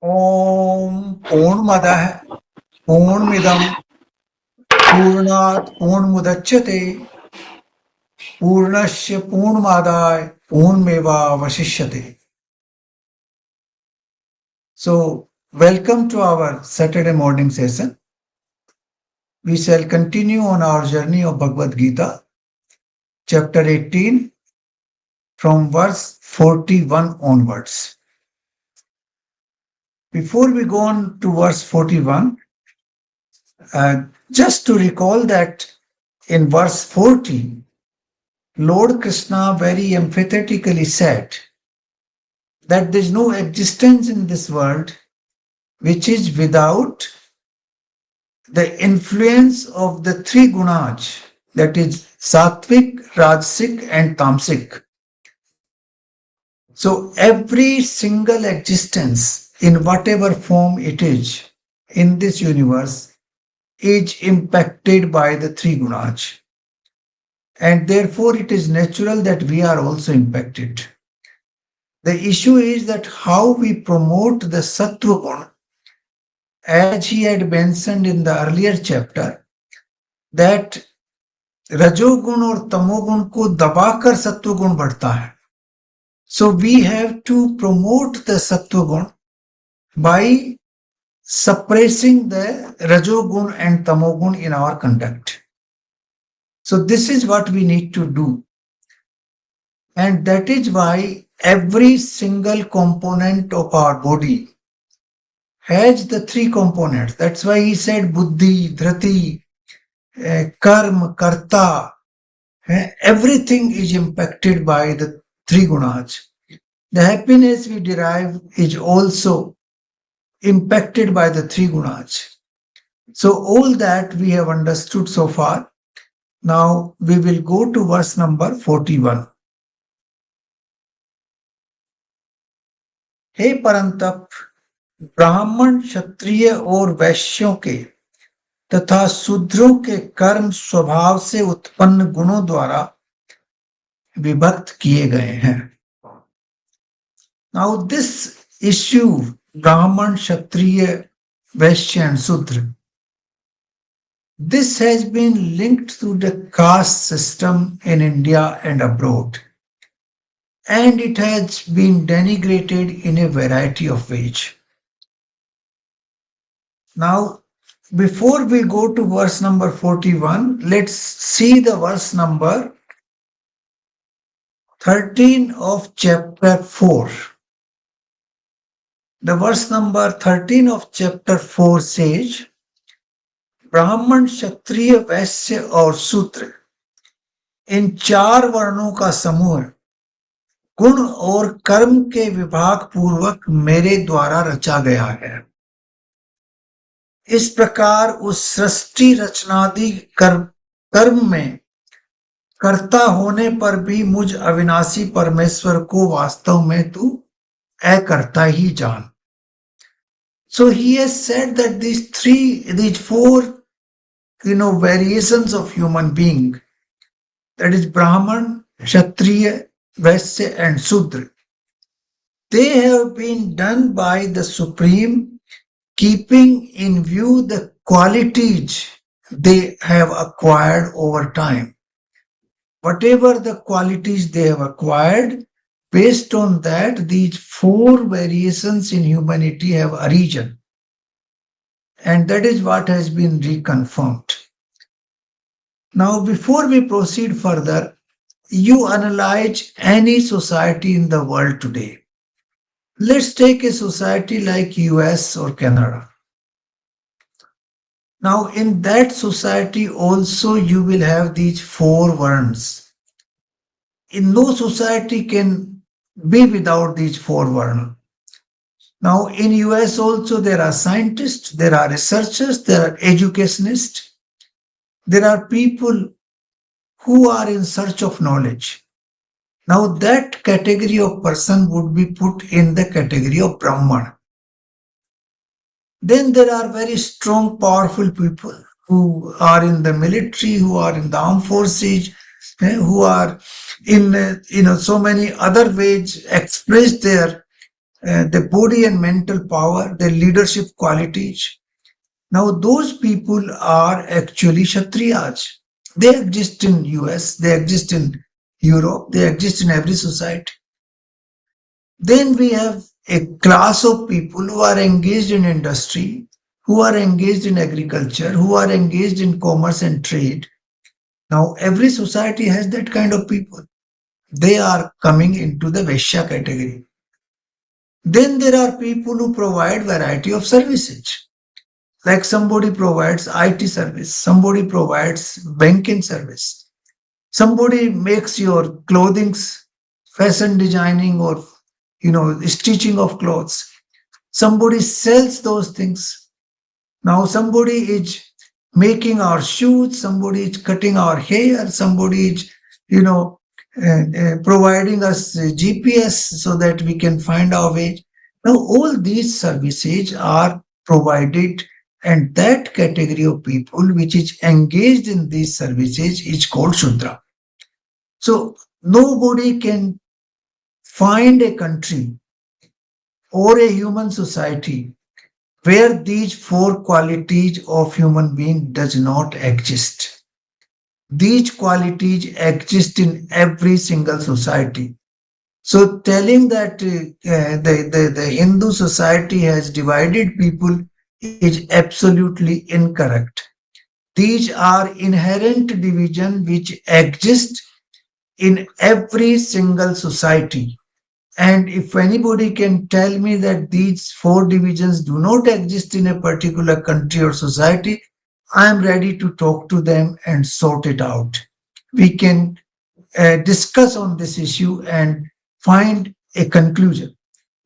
ओम पूर्णमदः पूर्णमिदं पूर्णात् पूर्णमुदच्यते पूर्णस्य पूर्णमादाय पूर्णमेवावशिष्यते. So, welcome to our Saturday morning session. We shall continue on our journey of Bhagavad Gita, chapter 18, from verse 41 onwards. Before we go on to verse 41, just to recall that in verse 40, Lord Krishna very emphatically said that there is no existence in this world which is without the influence of the three gunas, that is sattvic, rajasic, and tamasic. So every single existence in whatever form it is in this universe is impacted by the three gunas. And therefore it is natural that we are also impacted. The issue is that how we promote the sattva guna, as he had mentioned in the earlier chapter, that रजोगुण और तमोगुण को दबाकर सत्वगुण बढ़ता है. So we have to promote the sattva by suppressing the rajogun and tamogun in our conduct. So this is what we need to do. And that is why every single component of our body has the three components. That's why he said buddhi, dhrati, karma, karta. Everything is impacted by the three gunas. The happiness we derive is also impacted by the three gunas. So all that we have understood so far. Now we will go to verse number 41. हे परंतप, ब्राह्मण, क्षत्रिय और वैश्यों के तथा शूद्रों के कर्म स्वभाव से उत्पन्न गुणों द्वारा विभक्त किए गए हैं. Now this issue, Brahman, Kshatriya, Vaishya and Shudra, this has been linked to the caste system in India and abroad. And it has been denigrated in a variety of ways. Now, before we go to verse number 41, let's see the verse number 13 of chapter 4. The verse number 13 of chapter 4 says, ब्राह्मण, क्षत्रिय, वैश्य और शूद्र, इन चार वर्णों का समूह गुण और कर्म के विभाग पूर्वक मेरे द्वारा रचा गया है. इस प्रकार उस सृष्टि रचनादि कर्म में कर्ता होने पर भी मुझ अविनाशी परमेश्वर को वास्तव में तू अकर्ता ही जान. So he has said that these four, variations of human being, that is Brahman, Kshatriya, Vaishya and Shudra, they have been done by the Supreme, keeping in view the qualities they have acquired over time. Whatever the qualities they have acquired, based on that, these four variations in humanity have arisen. And that is what has been reconfirmed. Now, before we proceed further, you analyze any society in the world today. Let's take a society like US or Canada. Now, in that society also you will have these four varnas. In no society can be without these four varnas. Now, in US also there are scientists, there are researchers, there are educationists, there are people who are in search of knowledge. Now, that category of person would be put in the category of Brahman. Then there are very strong, powerful people who are in the military, who are in the armed forces, who are in so many other ways express their their body and mental power, their leadership qualities. Now, those people are actually Kshatriyas. They exist in US, they exist in Europe, they exist in every society. Then we have a class of people who are engaged in industry, who are engaged in agriculture, who are engaged in commerce and trade. Now, every society has that kind of people. They are coming into the Vaishya category. Then there are people who provide variety of services. Like somebody provides IT service, somebody provides banking service, somebody makes your clothing's fashion designing or stitching of clothes. Somebody sells those things. Now somebody is making our shoes, somebody is cutting our hair, somebody is, you know, providing us GPS so that we can find our way. Now all these services are provided, and that category of people which is engaged in these services is called Shudra. So nobody can find a country or a human society where these four qualities of human being does not exist. These qualities exist in every single society. So telling that the Hindu society has divided people is absolutely incorrect. These are inherent division which exist in every single society. And if anybody can tell me that these four divisions do not exist in a particular country or society, I am ready to talk to them and sort it out. We can discuss on this issue and find a conclusion.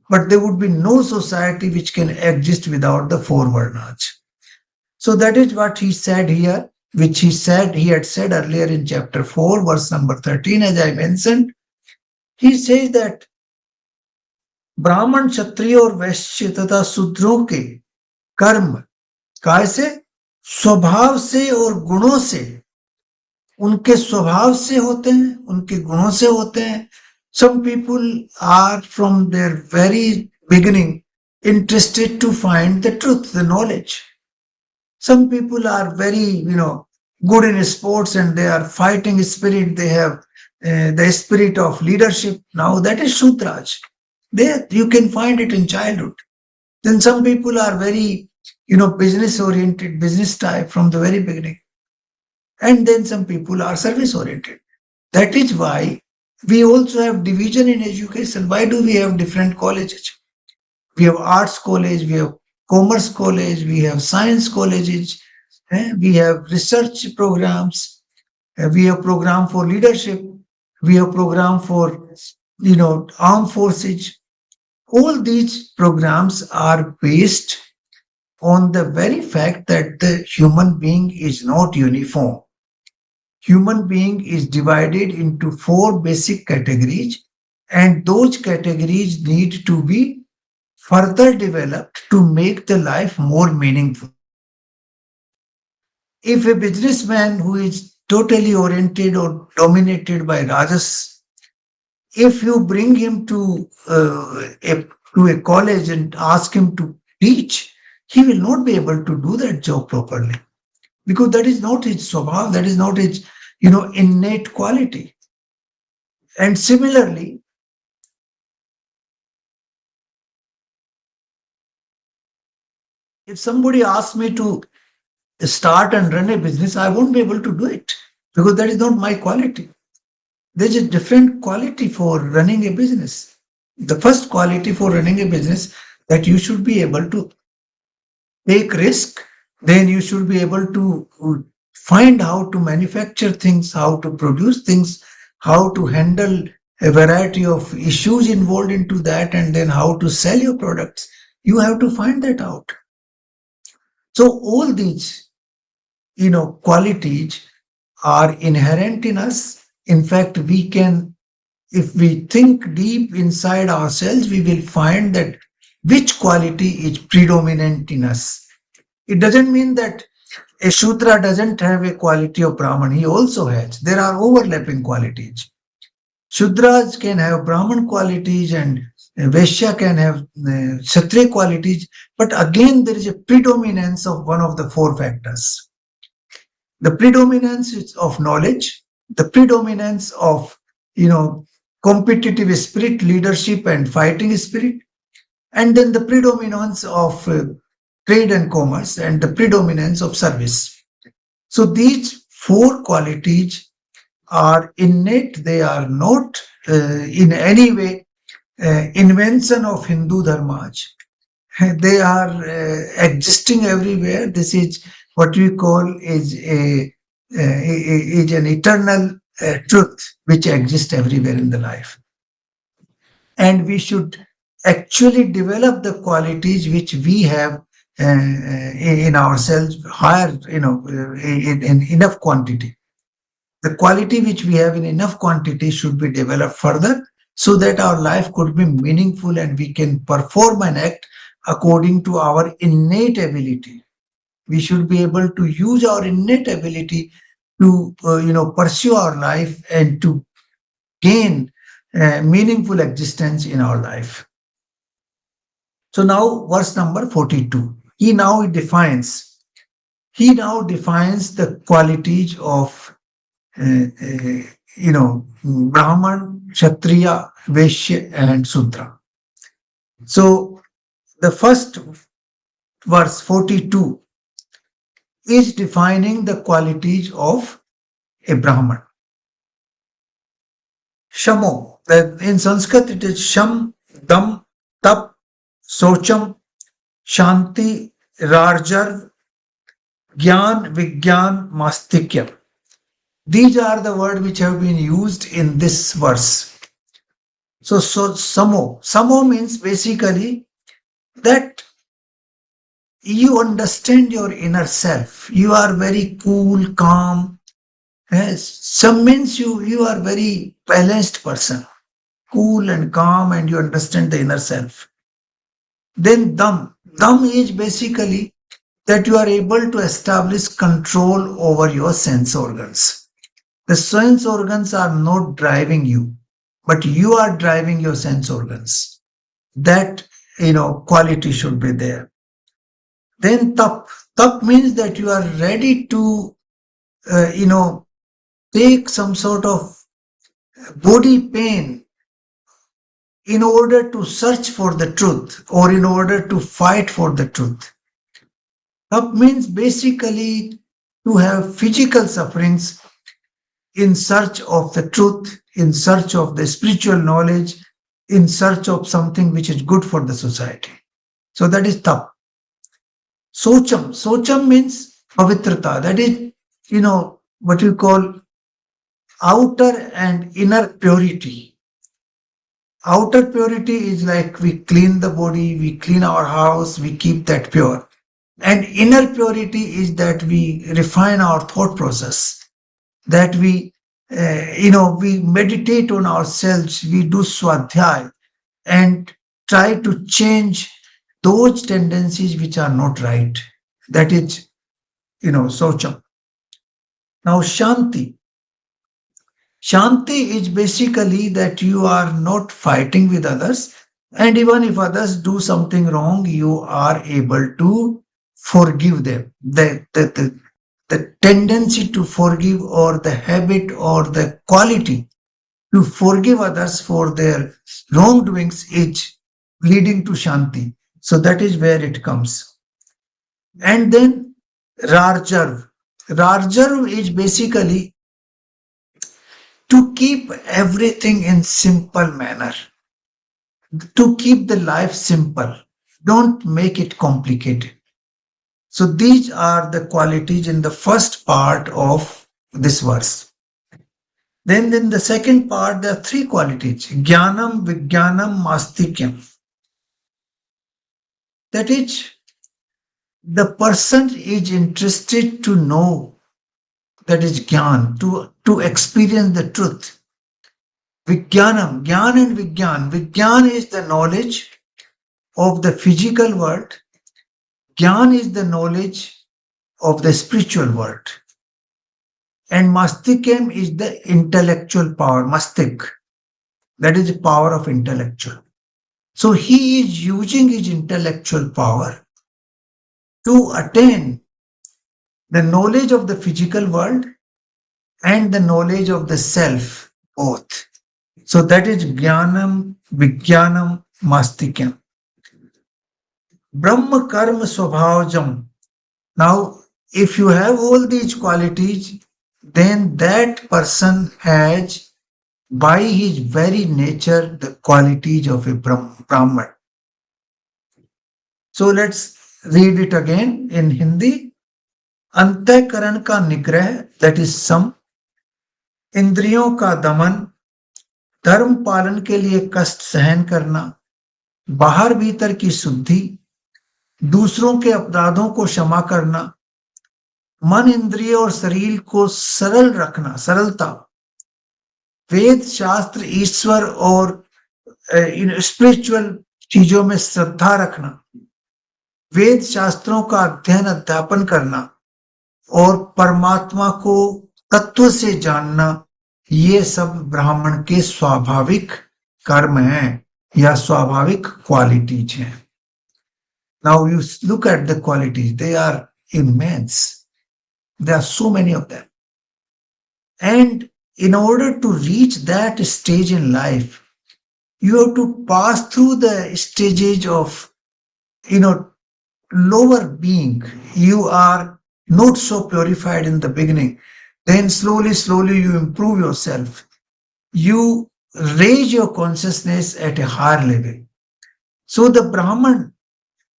But there would be no society which can exist without the four varnas. So that is what he said here, which he had said earlier in chapter 4, verse number 13, as I mentioned. He says that ब्राह्मण क्षत्रिय और वैश्य तथा शूद्रों के कर्म काय से स्वभाव से और गुणों से उनके स्वभाव से होते हैं उनके गुणों से होते हैं some people are from their very beginning interested to find the truth the knowledge some people are very good in sports and they are fighting spirit they have the spirit of leadership now that is Shudraj there you can find it in childhood then some people are very business oriented business type from the very beginning and then some people are service oriented that is why we also have division in education why do we have different colleges we have arts college we have commerce college we have science colleges we have research programs we have program for leadership we have program for armed forces all these programs are based on the very fact that the human being is not uniform. Human being is divided into four basic categories, and those categories need to be further developed to make the life more meaningful. If a businessman who is totally oriented or dominated by rajas, if you bring him to a college and ask him to teach, he will not be able to do that job properly because that is not his swabhav, that is not his innate quality. And similarly, if somebody asks me to start and run a business, I won't be able to do it because that is not my quality. There's a different quality for running a business. The first quality for running a business that you should be able to take risk, then you should be able to find how to manufacture things, how to produce things, how to handle a variety of issues involved into that, and then how to sell your products. You have to find that out. So all these, qualities are inherent in us. In fact, we can, if we think deep inside ourselves, we will find that which quality is predominant in us. It doesn't mean that a Shudra doesn't have a quality of Brahman. He also has. There are overlapping qualities. Shudras can have Brahman qualities and Vaishya can have Kshatriya qualities, but again there is a predominance of one of the four factors. The predominance is of knowledge, the predominance of, you know, competitive spirit, leadership and fighting spirit, and then the predominance of trade and commerce and the predominance of service. So these four qualities are innate, they are not in any way invention of Hindu dharmas. They are existing everywhere. This is what we call is an eternal truth which exists everywhere in the life, and we should actually develop the qualities which we have in ourselves higher, in enough quantity. The quality which we have in enough quantity should be developed further so that our life could be meaningful and we can perform and act according to our innate ability. We should be able to use our innate ability to pursue our life and to gain meaningful existence in our life. So now verse number 42. He now defines the qualities of Brahman, Kshatriya, Vaishya, and Shudra. So the first verse 42 is defining the qualities of a Brahman. Shamo, in Sanskrit it is Sham, Dam, Tap, Socham, Shanti, Rarjar, Gyan, Vigyan, Mastikyam. These are the words which have been used in this verse. So samo means basically that you understand your inner self. You are very cool, calm. Yes. Some means you are very balanced person, cool and calm, and you understand the inner self. Then dam. Dam is basically that you are able to establish control over your sense organs. The sense organs are not driving you, but you are driving your sense organs. That, quality should be there. Then tap. Tap means that you are ready to, take some sort of body pain in order to search for the truth or in order to fight for the truth. Tap means basically to have physical sufferings in search of the truth, in search of the spiritual knowledge, in search of something which is good for the society. So that is tap. Socham. Socham means pavitrata. That is, what you call outer and inner purity. Outer purity is like we clean the body, we clean our house, we keep that pure. And inner purity is that we refine our thought process, that we meditate on ourselves, we do swadhyay and try to change those tendencies which are not right. That is, socham. Now, shanti. Shanti is basically that you are not fighting with others, and even if others do something wrong, you are able to forgive them. The tendency to forgive, or the habit, or the quality to forgive others for their wrongdoings is leading to Shanti. So that is where it comes. And then Rarjarv. Rarjarv is basically to keep everything in simple manner, to keep the life simple. Don't make it complicated. So these are the qualities in the first part of this verse. Then in the second part, there are three qualities: Jnanam, Vijnanam, Mastikyam. That is, the person is interested to know, that is Jnana, to experience the truth. Vijnanam, Jnana and Vijnan. Vijnan is the knowledge of the physical world. Jnana is the knowledge of the spiritual world. And Mastikyam is the intellectual power, Mastik. That is the power of intellectual. So he is using his intellectual power to attain the knowledge of the physical world and the knowledge of the self both. So that is Jnanam Vijnanam Mastikam. Brahma Karma Swabhavajam. Now, if you have all these qualities, then that person has, by his very nature, the qualities of a Brahman. So let's read it again in Hindi. अंतःकरण का निग्रह, that is some, इंद्रियों का दमन, धर्म पालन के लिए कष्ट सहन करना, बाहर भीतर की शुद्धि, दूसरों के अपराधों को क्षमा करना, मन इंद्रिय और शरीर को सरल रखना, सरलता, वेद शास्त्र ईश्वर और इन स्पिरिचुअल चीजों में श्रद्धा रखना, वेद शास्त्रों का अध्ययन अध्यापन करना और परमात्मा को तत्व से जानना, ये सब ब्राह्मण के स्वाभाविक कर्म हैं या स्वाभाविक क्वालिटीज हैं. Now you look at the qualities, they are immense. There are so many of them. And in order to reach that stage in life, you have to pass through the stages of, lower being. You are not so purified in the beginning. Then slowly you improve yourself. You raise your consciousness at a higher level. So the Brahman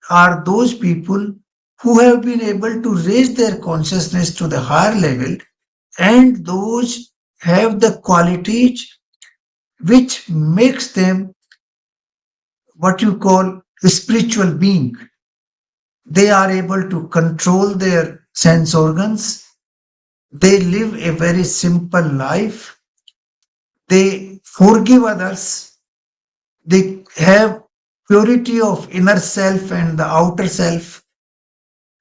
are those people who have been able to raise their consciousness to the higher level, and those have the qualities which makes them what you call a spiritual being. They are able to control their sense organs. They live a very simple life. They forgive others. They have purity of inner self and the outer self.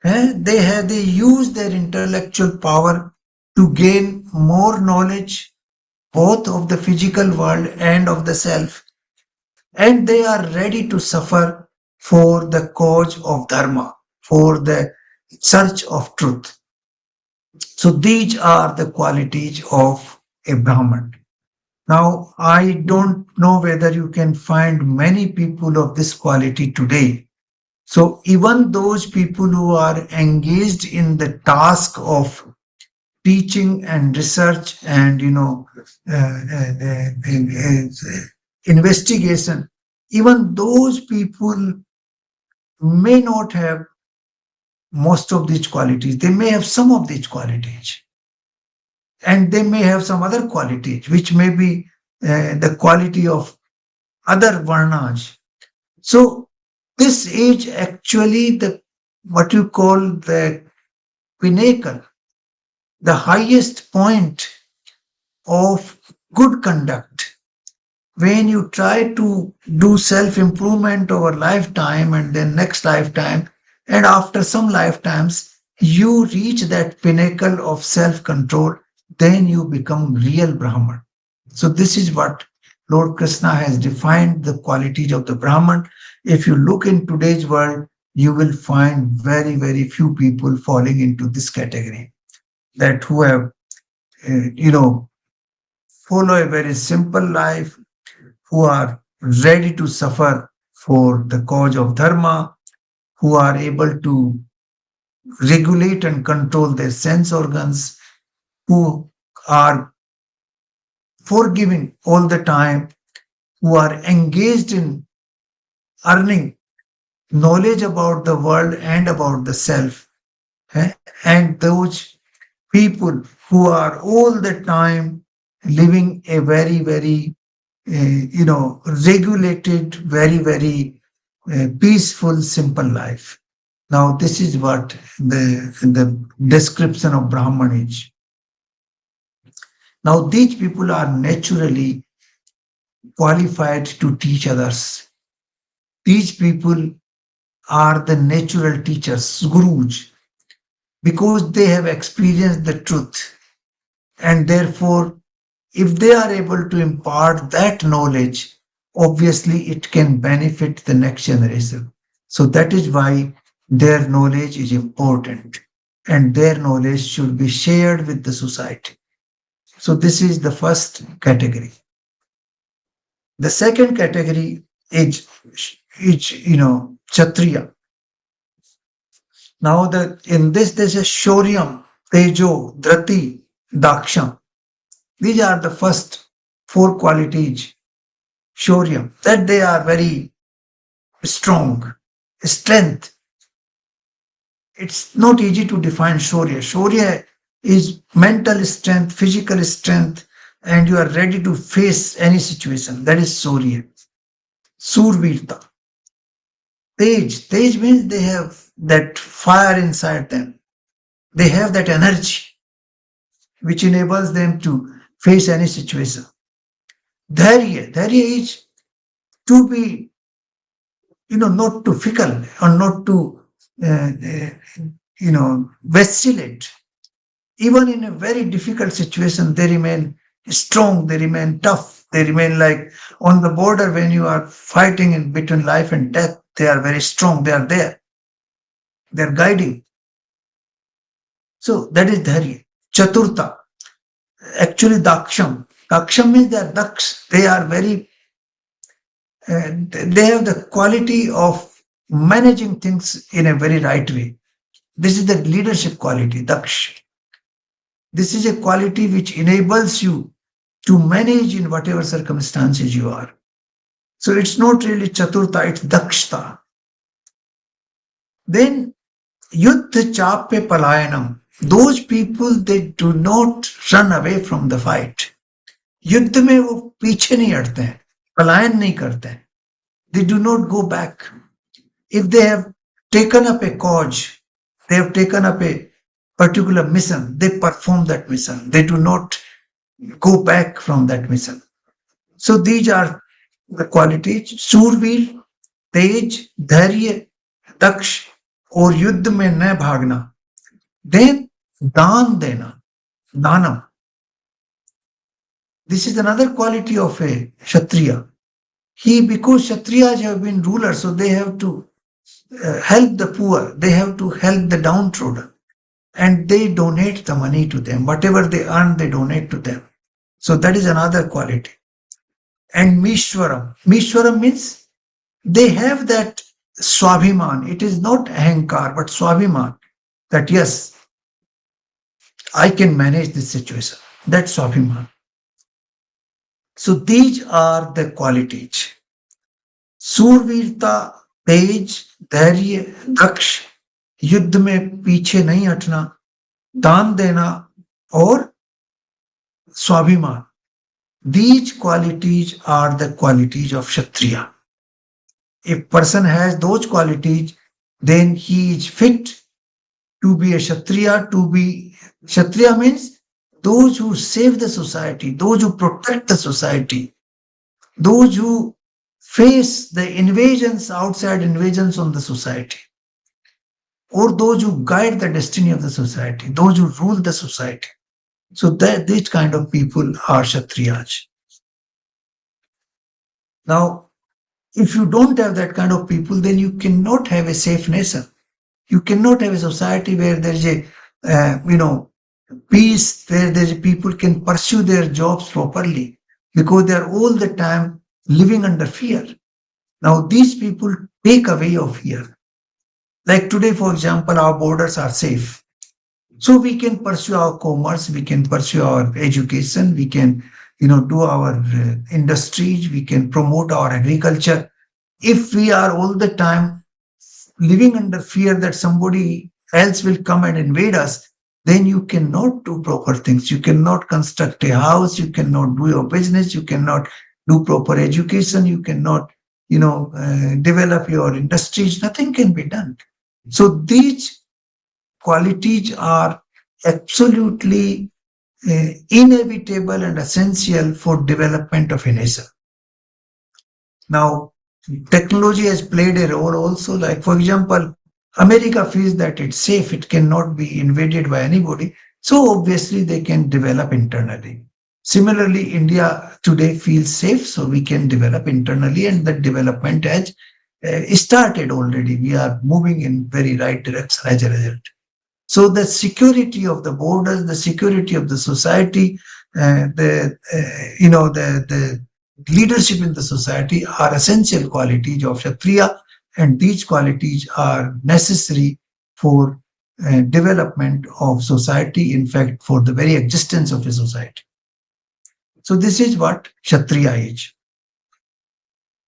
They use their intellectual power to gain more knowledge both of the physical world and of the self, and they are ready to suffer for the cause of dharma, for the search of truth. So these are the qualities of a Brahman. Now, I don't know whether you can find many people of this quality today. So even those people who are engaged in the task of teaching and research and investigation, even those people may not have most of these qualities. They may have some of these qualities, and they may have some other qualities which may be the quality of other varnas. So this is actually the what you call the pinnacle, the highest point of good conduct. When you try to do self improvement over lifetime and then next lifetime, and after some lifetimes, you reach that pinnacle of self control, then you become real Brahman. So, this is what Lord Krishna has defined the qualities of the Brahman. If you look in today's world, you will find very, very few people falling into this category, that who have, follow a very simple life, who are ready to suffer for the cause of dharma, who are able to regulate and control their sense organs, who are forgiving all the time, who are engaged in earning knowledge about the world and about the self, and those people who are all the time living a very, very, regulated, very, very peaceful, simple life. Now, this is what the description of Brahman is. Now, these people are naturally qualified to teach others. These people are the natural teachers, gurus, because they have experienced the truth. And therefore, if they are able to impart that knowledge obviously it can benefit the next generation. So that is why their knowledge is important and their knowledge should be shared with the society. So this is the first category. The second category is Kshatriya. Now in this there's a Shauryam, Tejo, Drati, Daksham. These are the first four qualities. Shauryam, that they are very strong. Strength, it's not easy to define Shaurya. Shaurya is mental strength, physical strength, and you are ready to face any situation. That is Shaurya. Survirta. Tej means they have that fire inside them. They have that energy which enables them to face any situation. Dharya is to be, not to fickle or not to, vacillate. Even in a very difficult situation, they remain strong, they remain tough, they remain like on the border when you are fighting in between life and death. They are very strong, they are there, they are guiding. So that is Dharya. Chaturta, actually Daksham. Daksham means they are ducks. They are very, they have the quality of managing things in a very right way. This is the leadership quality, Daksh. This is a quality which enables you to manage in whatever circumstances you are. So it's not really Chaturta, it's Dakshta. Then Yuddha Chape Palayanam. Those people, they do not run away from the fight. युद्ध में वो पीछे नहीं हटते हैं, पलायन नहीं करते हैं. They do not go back. If they have taken up a cause, they have taken up a particular mission, they perform that mission. They do not go back from that mission. So these are the qualities. सूरवीर, तेज, धैर्य, दक्ष और युद्ध में न भागना. Then दान देना, दानम. This is another quality of a Kshatriya. Because Kshatriyas have been rulers, so they have to help the poor, they have to help the downtrodden, and they donate the money to them. Whatever they earn, they donate to them. So that is another quality. And Mishwaram. Mishwaram means they have that Swabhiman. It is not Ahankar, but Swabhiman. That yes, I can manage this situation. That's Swabhiman. So these are the qualities. सूरवीरता, तेज, धैर्य, दक्ष, युद्ध में पीछे नहीं हटना, दान देना और स्वाभिमान. These qualities are the qualities of Kshatriya. If person has those qualities, then he is fit to be a Kshatriya. Kshatriya means those who save the society, those who protect the society, those who face the outside invasions on the society, or those who guide the destiny of the society, those who rule the society. So these kind of people are Kshatriyas. Now, if you don't have that kind of people, then you cannot have a safe nation. You cannot have a society where there is a, peace, where people can pursue their jobs properly, because they are all the time living under fear. Now, these people take away of fear. Like today, for example, our borders are safe. So we can pursue our commerce, we can pursue our education, we can, do our industries, we can promote our agriculture. If we are all the time living under fear that somebody else will come and invade us, then you cannot do proper things. You cannot construct a house, you cannot do your business, you cannot do proper education, you cannot, develop your industries, nothing can be done. So these qualities are absolutely inevitable and essential for development of a nation. Now, technology has played a role also. Like, for example, America feels that it's safe, it cannot be invaded by anybody. So obviously they can develop internally. Similarly, India today feels safe, so we can develop internally, and that development has started already. We are moving in very right direction as a result. So the security of the borders, the security of the society, the leadership in the society are essential qualities of Kshatriya, and these qualities are necessary for development of society. In fact, for the very existence of a society. So this is what Kshatriya is.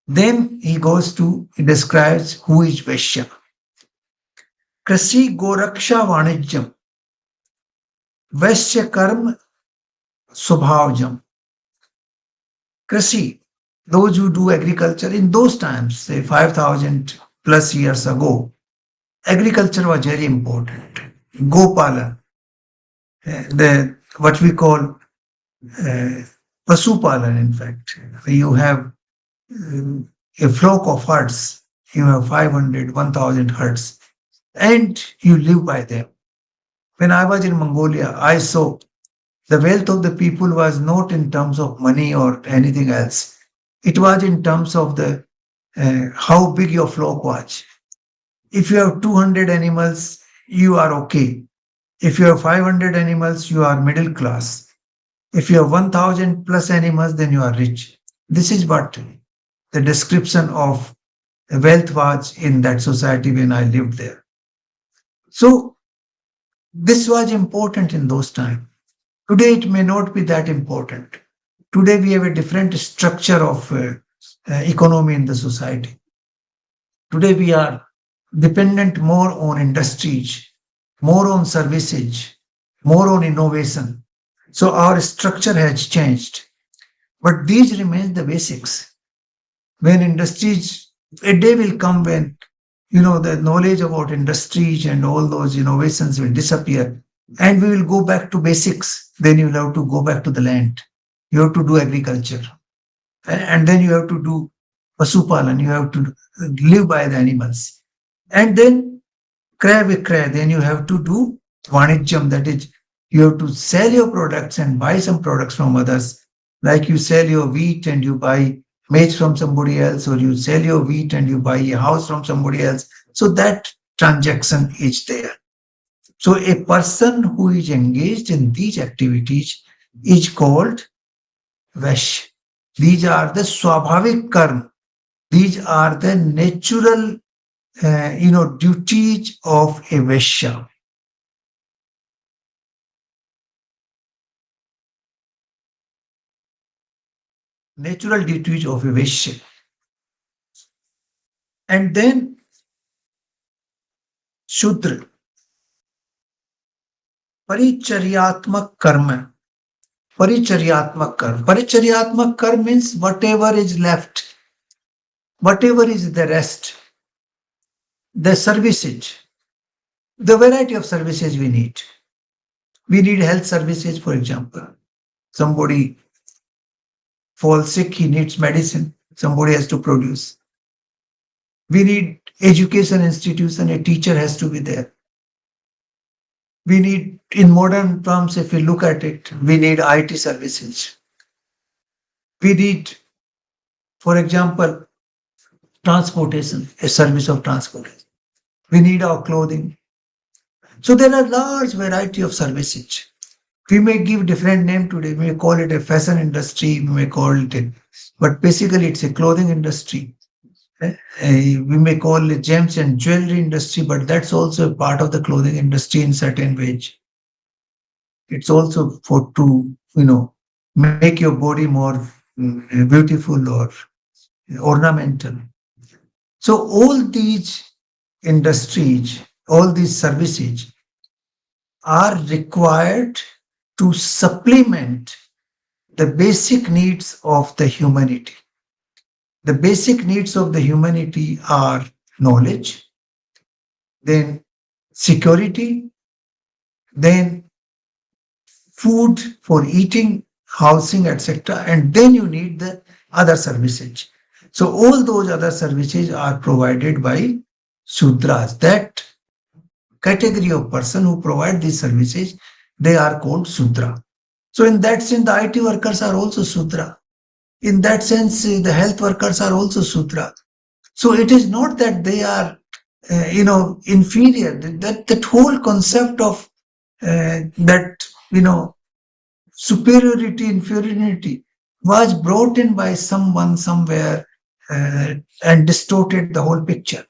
Then he describes who is Vaishya. Krasi Goraksha Vanijyam, Vaishya Karma Subhavjam. Krasi, those who do agriculture in those times, say 5,000 plus years ago, agriculture was very important. Gopala, the what we call Pasupalan, in fact. You have a flock of herds, you have 500, 1,000 herds, and you live by them. When I was in Mongolia, I saw the wealth of the people was not in terms of money or anything else. It was in terms of the how big your flock was. If you have 200 animals, you are okay. If you have 500 animals, you are middle class. If you have 1,000 plus animals, then you are rich. This is what the description of wealth was in that society when I lived there. So this was important in those times. Today, it may not be that important. Today, we have a different structure of economy in the society. Today, we are dependent more on industries, more on services, more on innovation. So our structure has changed. But these remain the basics. When industries, a day will come when the knowledge about industries and all those innovations will disappear, and we will go back to basics. Then you will have to go back to the land. You have to do agriculture, and then you have to do pasupalan. You have to live by the animals, and then Kraya Vikraya, then you have to do Vanijjam, that is, you have to sell your products and buy some products from others. Like you sell your wheat and you buy maize from somebody else, or you sell your wheat and you buy a house from somebody else. So that transaction is there. So a person who is engaged in these activities is called Vash. These are the Swabhavik karma. These are the natural, duties of a Vaishya. Natural duties of a Vaishya. And then Shudra, Paricharyatmak karma. Paricharyatmak karma. Paricharyatmak karma means whatever is left, whatever is the rest, the services, the variety of services we need. We need health services, for example. Somebody falls sick, he needs medicine. Somebody has to produce. We need education institution, a teacher has to be there. We need, in modern terms, if we look at it, we need IT services. We need, for example, transportation, a service of transportation. We need our clothing. So there are large variety of services. We may give different name today. We may call it a fashion industry. We may call it, but basically it's a clothing industry. We may call it gems and jewelry industry, but that's also a part of the clothing industry in certain ways. It's also for to make your body more beautiful or ornamental. So all these industries, all these services are required to supplement the basic needs of the humanity. The basic needs of the humanity are knowledge, then security, then food for eating, housing, etc. And then you need the other services. So all those other services are provided by Sudras. That category of person who provide these services, they are called Sudra. So in that sense, the IT workers are also Shudra. In that sense, the health workers are also Shudra. So it is not that they are, inferior. That whole concept of that, superiority, inferiority was brought in by someone somewhere and distorted the whole picture.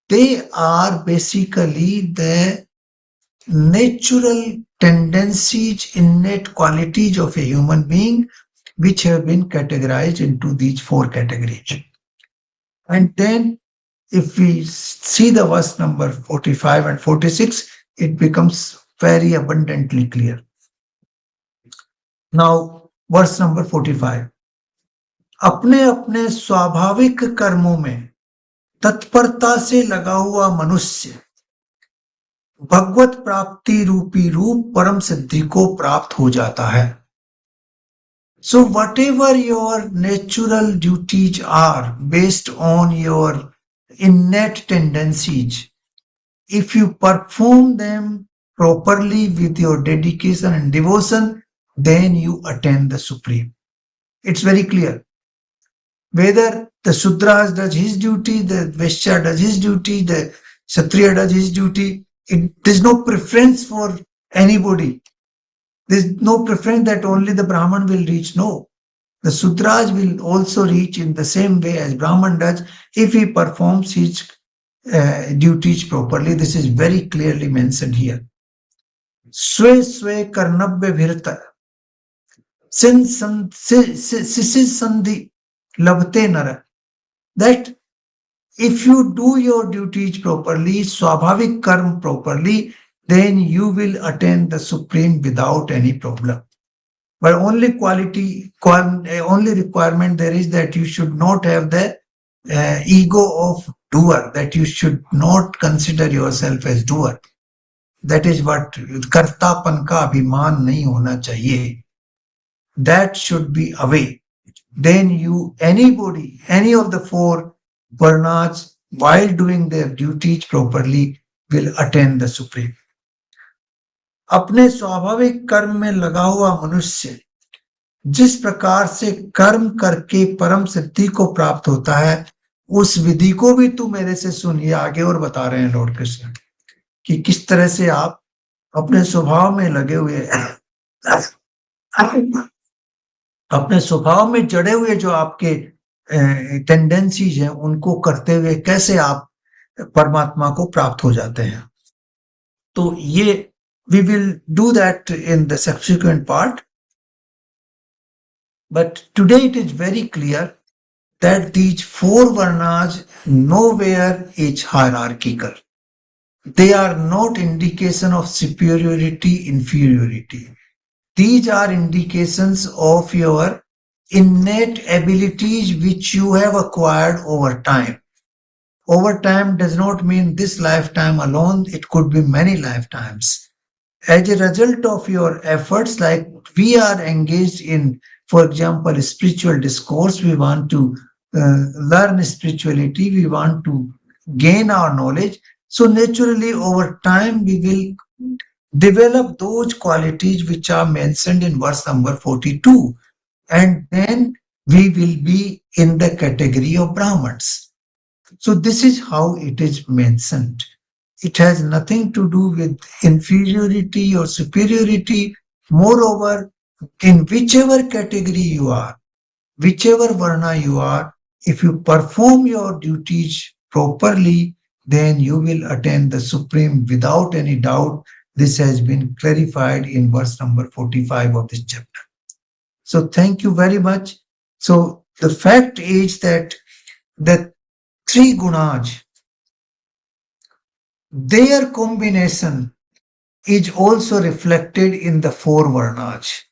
They are basically the natural tendencies, innate qualities of a human being, which have been categorized into these four categories. And then, if we see the verse number 45 and 46, it becomes very abundantly clear. Now, verse number 45. अपने अपने स्वाभाविक कर्मों में तत्परता से लगा हुआ मनुष्य भगवत प्राप्ति रूपी रूप परम सिद्धि को प्राप्त हो जाता है. So whatever your natural duties are based on your innate tendencies, if you perform them properly with your dedication and devotion, then you attain the Supreme. It's very clear. Whether the Shudras does his duty, the Vaishya does his duty, the Kshatriya does his duty, there's no preference for anybody. There's no preference that only the Brahman will reach. No. The Sudras will also reach in the same way as Brahman does if he performs his duties properly. This is very clearly mentioned here. Swe swe karnabya virta. Sisis sandhi labte nara. That if you do your duties properly, swabhavik karma properly, then you will attain the Supreme without any problem. But only requirement there is that you should not have the ego of doer, that you should not consider yourself as doer. That is what कर्तापन का अभिमान नहीं होना चाहिए. That should be away. Then any of the four varnas, while doing their duties properly, will attain the Supreme. अपने स्वाभाविक कर्म में लगा हुआ मनुष्य जिस प्रकार से कर्म करके परम सिद्धि को प्राप्त होता है, उस विधि को भी तू मेरे से सुनिए. आगे और बता रहे हैं लॉर्ड कृष्ण कि किस तरह से आप अपने स्वभाव में लगे हुए, अपने स्वभाव में जड़े हुए जो आपके टेंडेंसीज हैं, उनको करते हुए कैसे आप परमात्मा को प्राप्त हो जाते हैं. तो ये we will do that in the subsequent part. But today it is very clear that these four varnas nowhere is hierarchical. They are not indication of superiority, inferiority. These are indications of your innate abilities which you have acquired over time. Over time does not mean this lifetime alone, it could be many lifetimes. As a result of your efforts, like we are engaged in, for example, spiritual discourse, we want to learn spirituality, we want to gain our knowledge. So naturally, over time, we will develop those qualities which are mentioned in verse number 42. And then we will be in the category of Brahmins. So this is how it is mentioned. It has nothing to do with inferiority or superiority. Moreover, in whichever category you are, whichever varna you are, if you perform your duties properly, then you will attain the Supreme without any doubt. This has been clarified in verse number 45 of this chapter. So thank you very much. So the fact is that the three gunas, their combination is also reflected in the four varnas.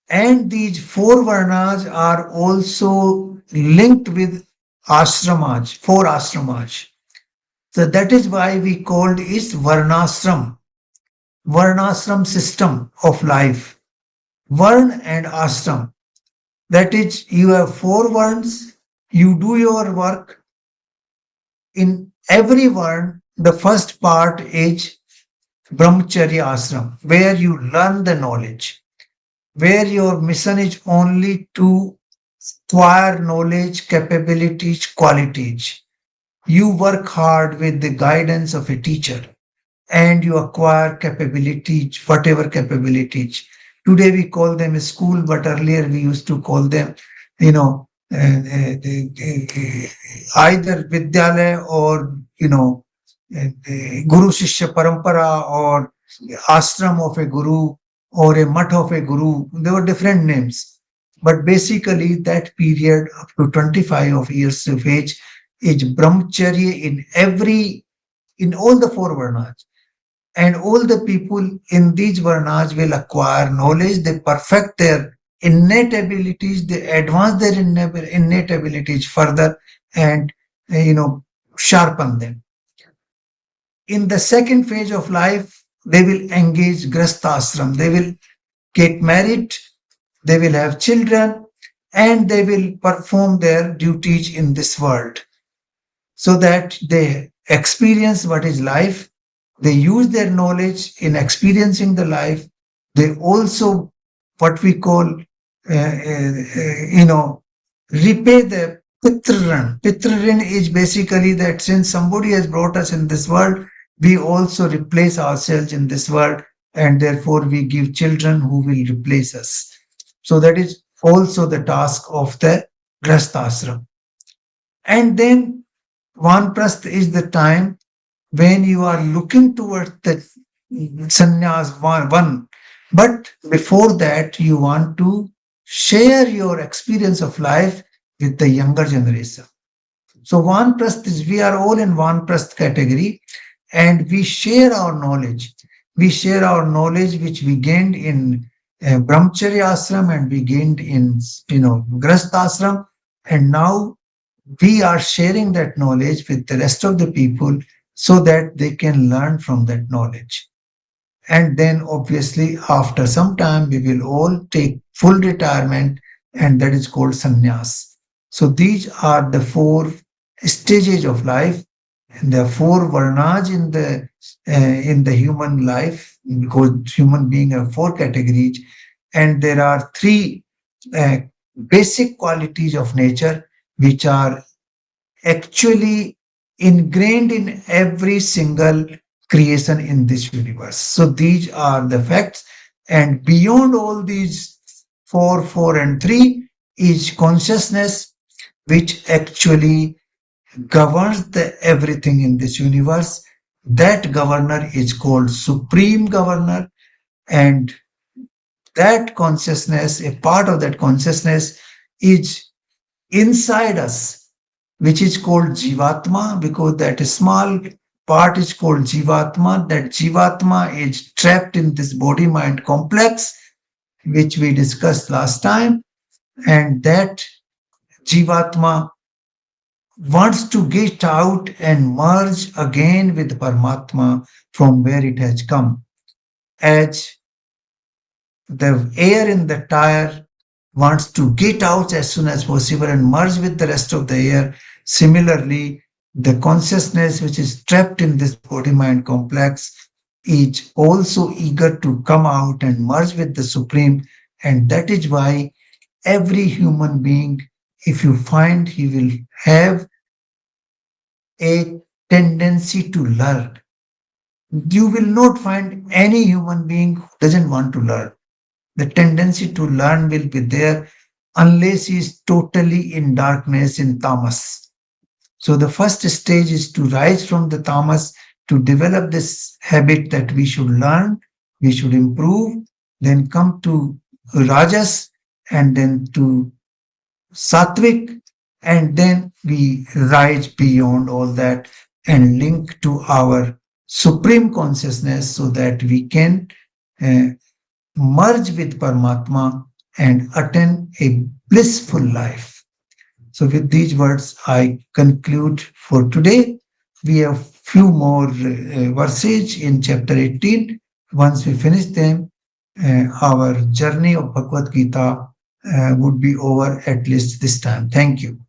And these four varnas are also linked with ashramas, four ashramas. So that is why we called it Varnashram, Varnashram system of life. Varn and ashram. That is, you have four varns, you do your work. In every varn, the first part is brahmacharya ashram, where you learn the knowledge, where your mission is only to acquire knowledge, capabilities, qualities. You work hard with the guidance of a teacher and you acquire capabilities, whatever capabilities. Today we call them a school, but earlier we used to call them, you know, either Vidyalaya or, Guru Shishya Parampara or ashram of a guru or a mutt of a guru. There were different names. But basically, that period up to 25 of years of age is brahmacharya in all the four varnas. And all the people in these varnas will acquire knowledge, they perfect their innate abilities, they advance their innate abilities further and, sharpen them. In the second phase of life, they will engage grasthashram. They will get married, they will have children, and they will perform their duties in this world so that they experience what is life. They use their knowledge in experiencing the life. They also, what we call, repay the pitran. Pitran is basically that since somebody has brought us in this world, we also replace ourselves in this world, and therefore we give children who will replace us. So that is also the task of the Grasthashram. And then Vanprasth is the time when you are looking towards the sannyas one. But before that, you want to share your experience of life with the younger generation. So Vanprasth is, we are all in Vanprasth category and we share our knowledge. We share our knowledge which we gained in Brahmacharya ashram and we gained in, Grastha ashram. And now we are sharing that knowledge with the rest of the people so that they can learn from that knowledge. And then obviously after some time we will all take full retirement, and that is called sannyas. So these are the four stages of life, and there are four varnas in the human life, because human being have four categories, and there are three uh, basic qualities of nature which are actually ingrained in every single creation in this universe. So these are the facts. And beyond all these four, and three is consciousness, which actually governs the everything in this universe. That governor is called Supreme Governor. And that consciousness, a part of that consciousness is inside us, which is called Jivatma, because that small part is called Jivatma. That Jivatma is trapped in this body mind complex, which we discussed last time. And that Jivatma wants to get out and merge again with Paramatma from where it has come. As the air in the tire wants to get out as soon as possible and merge with the rest of the air. Similarly, the consciousness which is trapped in this body mind complex is also eager to come out and merge with the Supreme. And that is why every human being, if you find, he will have a tendency to learn. You will not find any human being who doesn't want to learn. The tendency to learn will be there unless he is totally in darkness, in tamas. So the first stage is to rise from the tamas, to develop this habit that we should learn, we should improve, then come to rajas, and then to sattvic, and then we rise beyond all that and link to our supreme consciousness so that we can uh, merge with Paramatma and attain a blissful life. So with these words, I conclude for today. We have few more verses in chapter 18. Once we finish them, our journey of Bhagavad Gita would be over at least this time. Thank you.